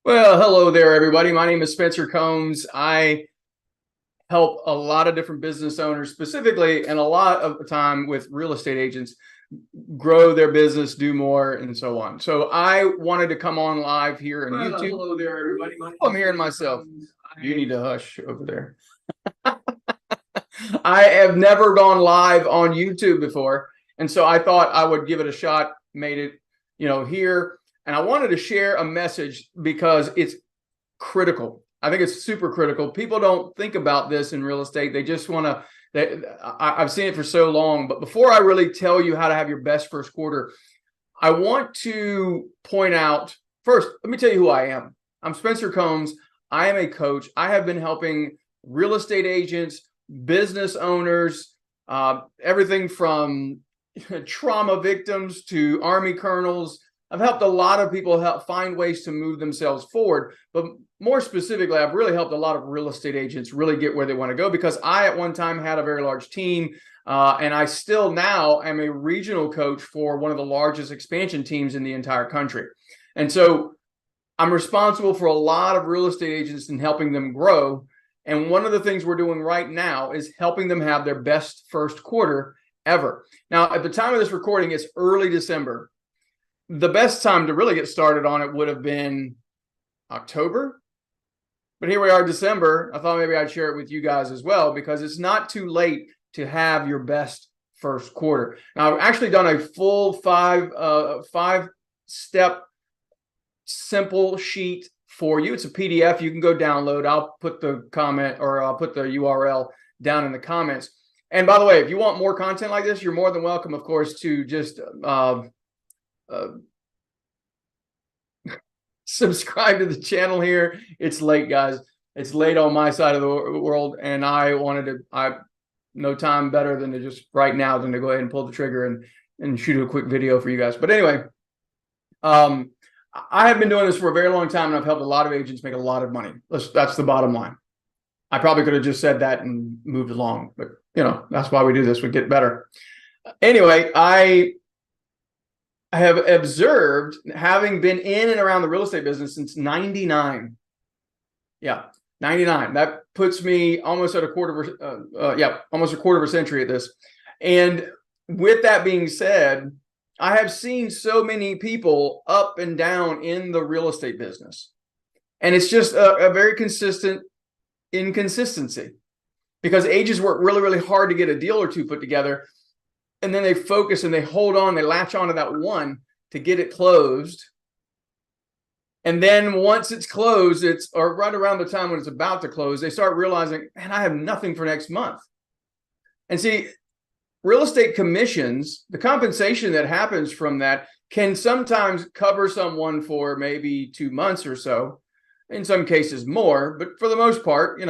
Well, hello there, everybody. My name is Spencer Combs. I help a lot of different business owners, specifically, and a lot of the time with real estate agents, grow their business, do more, and so on. So I wanted to come on live here on YouTube. Hello there, everybody. I'm hearing myself. You need to hush over there. I have never gone live on YouTube before, and so I thought I would give it a shot. Made it, here, and I wanted to share a message because it's critical. I think it's super critical. People don't think about this in real estate. They just want to. I've seen it for so long. But before I really tell you how to have your best first quarter, I want to point out first. Let me tell you who I am. I'm Spencer Combs. I am a coach. I have been helping real estate agents, business owners, everything from trauma victims to Army colonels. I've helped a lot of people find ways to move themselves forward, but more specifically, I've really helped a lot of real estate agents really get where they want to go, because I at one time had a very large team, and I still now am a regional coach for one of the largest expansion teams in the entire country. And so I'm responsible for a lot of real estate agents and helping them grow. And one of the things we're doing right now is helping them have their best first quarter ever. Now, at the time of this recording, it's early December. The best time to really get started on it would have been October. But here we are, December. I thought maybe I'd share it with you guys as well, because it's not too late to have your best first quarter. Now, I've actually done a full five-step simple sheet for you. It's a PDF you can go download. I'll put the comment, or I'll put the URL down in the comments. And by the way, if you want more content like this, you're more than welcome, of course, to just subscribe to the channel here. It's late, guys. It's late on my side of the world, and I no time better than to just right now than to go ahead and pull the trigger and shoot a quick video for you guys. But anyway, I have been doing this for a very long time, and I've helped a lot of agents make a lot of money. That's the bottom line. I probably could have just said that and moved along, but that's why we do this. We get better. Anyway, I have observed, having been in and around the real estate business since 99. Yeah, 99. That puts me almost at almost a quarter of a century at this. And with that being said, I have seen so many people up and down in the real estate business. And it's just a very consistent inconsistency, because agents work really, really hard to get a deal or two put together. And then they focus and they hold on, they latch on to that one to get it closed. And then once it's closed, or right around the time when it's about to close, they start realizing, man, I have nothing for next month. And see, real estate commissions, the compensation that happens from that can sometimes cover someone for maybe 2 months or so, in some cases more, but for the most part,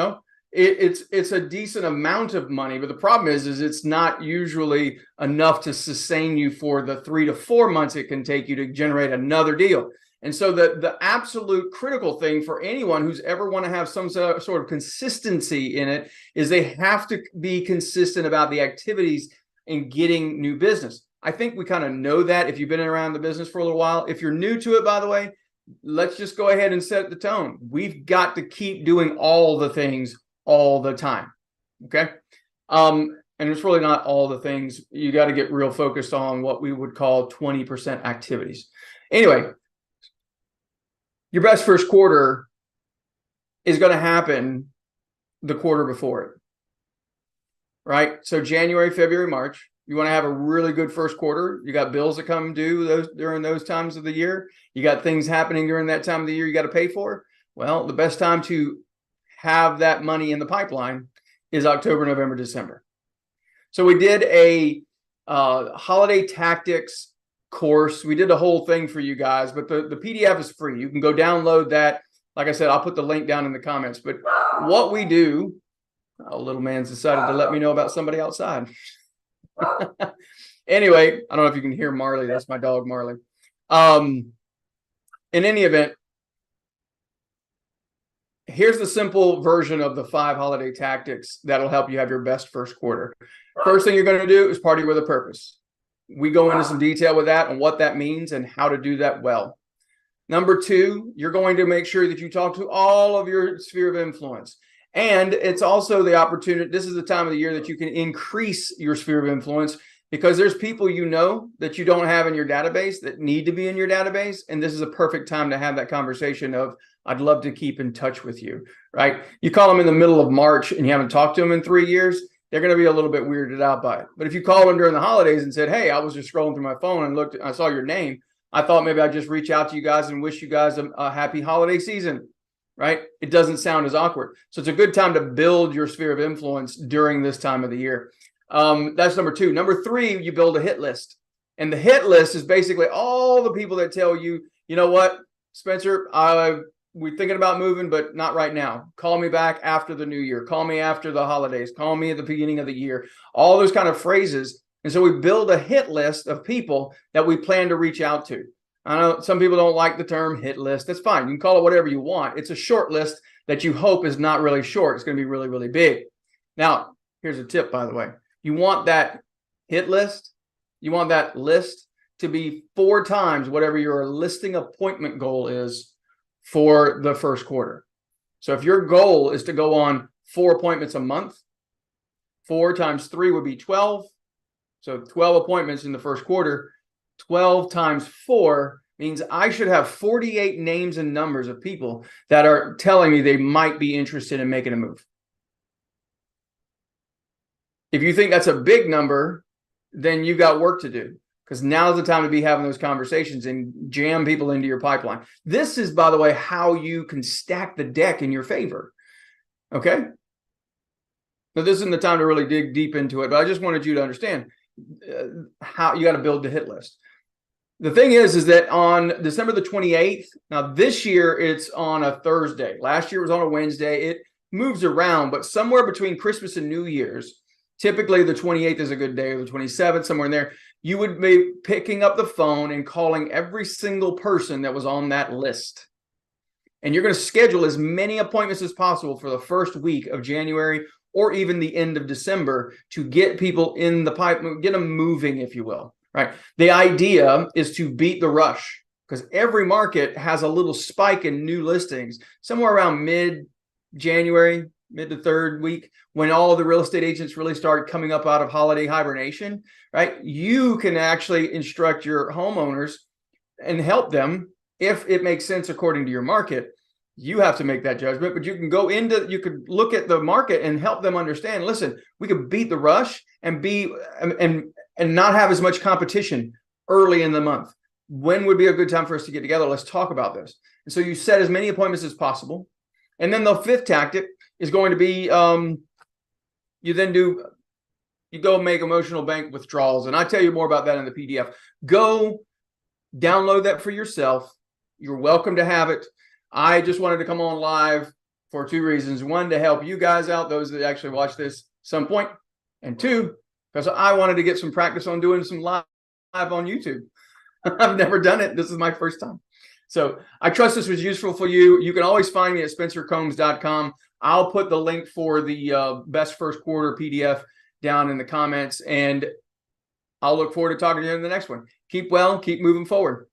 it's a decent amount of money. But the problem is it's not usually enough to sustain you for the 3 to 4 months it can take you to generate another deal. And so the absolute critical thing for anyone who's ever want to have some sort of consistency in it is they have to be consistent about the activities in getting new business. I think we kind of know that if you've been around the business for a little while. If you're new to it, by the way, let's just go ahead and set the tone. We've got to keep doing all the things all the time. Okay. And it's really not all the things. You got to get real focused on what we would call 20% activities. Anyway, your best first quarter is going to happen the quarter before it. Right? So January, February, March, you want to have a really good first quarter. You got bills that come due during those times of the year. You got things happening during that time of the year you got to pay for. Well, the best time to have that money in the pipeline is October, November, December. So we did a holiday tactics course. We did the whole thing for you guys, but the PDF is free. You can go download that. Like I said, I'll put the link down in the comments. But what we do, little man's decided to let me know about somebody outside. Anyway, I don't know if you can hear Marley. That's my dog, Marley. In any event, here's the simple version of the 5 holiday tactics that'll help you have your best first quarter. First thing you're going to do is party with a purpose. We go into some detail with that and what that means and how to do that well. Number two, you're going to make sure that you talk to all of your sphere of influence. And it's also the opportunity, this is the time of the year that you can increase your sphere of influence, because there's people you know that you don't have in your database that need to be in your database. And this is a perfect time to have that conversation of, I'd love to keep in touch with you, right? You call them in the middle of March and you haven't talked to them in 3 years, they're going to be a little bit weirded out by it. But if you call them during the holidays and said, hey, I was just scrolling through my phone and looked, I saw your name, I thought maybe I'd just reach out to you guys and wish you guys a happy holiday season, right? It doesn't sound as awkward. So it's a good time to build your sphere of influence during this time of the year. That's number two. Number three, you build a hit list. And the hit list is basically all the people that tell you, you know what, Spencer, we're thinking about moving, but not right now. Call me back after the new year. Call me after the holidays. Call me at the beginning of the year. All those kind of phrases. And so we build a hit list of people that we plan to reach out to. I know some people don't like the term hit list. That's fine. You can call it whatever you want. It's a short list that you hope is not really short. It's going to be really, really big. Now, here's a tip, by the way. You want that hit list, you want that list to be 4 times whatever your listing appointment goal is for the first quarter. So if your goal is to go on 4 appointments a month, 4 times 3 would be 12. So 12 appointments in the first quarter. 12 times 4 means I should have 48 names and numbers of people that are telling me they might be interested in making a move. If you think that's a big number, then you've got work to do, because now's the time to be having those conversations and jam people into your pipeline. This is, by the way, how you can stack the deck in your favor. Okay? So this isn't the time to really dig deep into it, but I just wanted you to understand how you got to build the hit list. The thing is that on December the 28th, now this year it's on a Thursday. Last year it was on a Wednesday. It moves around, but somewhere between Christmas and New Year's, typically the 28th is a good day, or the 27th, somewhere in there, you would be picking up the phone and calling every single person that was on that list. And you're going to schedule as many appointments as possible for the first week of January or even the end of December to get people in the pipe, get them moving, if you will, right? The idea is to beat the rush, because every market has a little spike in new listings somewhere around mid-January, mid to third week, when all the real estate agents really start coming up out of holiday hibernation, right? You can actually instruct your homeowners and help them if it makes sense according to your market. You have to make that judgment, but you can go into, you could look at the market and help them understand, listen, we could beat the rush and not have as much competition early in the month. When would be a good time for us to get together? Let's talk about this. And so you set as many appointments as possible. And then the fifth tactic is going to be, you go make emotional bank withdrawals. And I tell you more about that in the PDF. Go download that for yourself. You're welcome to have it. I just wanted to come on live for 2 reasons. 1, to help you guys out, those that actually watch this at some point. And 2, because I wanted to get some practice on doing some live on YouTube. I've never done it. This is my first time. So I trust this was useful for you. You can always find me at spencercombs.com. I'll put the link for the best first quarter PDF down in the comments. And I'll look forward to talking to you in the next one. Keep well, keep moving forward.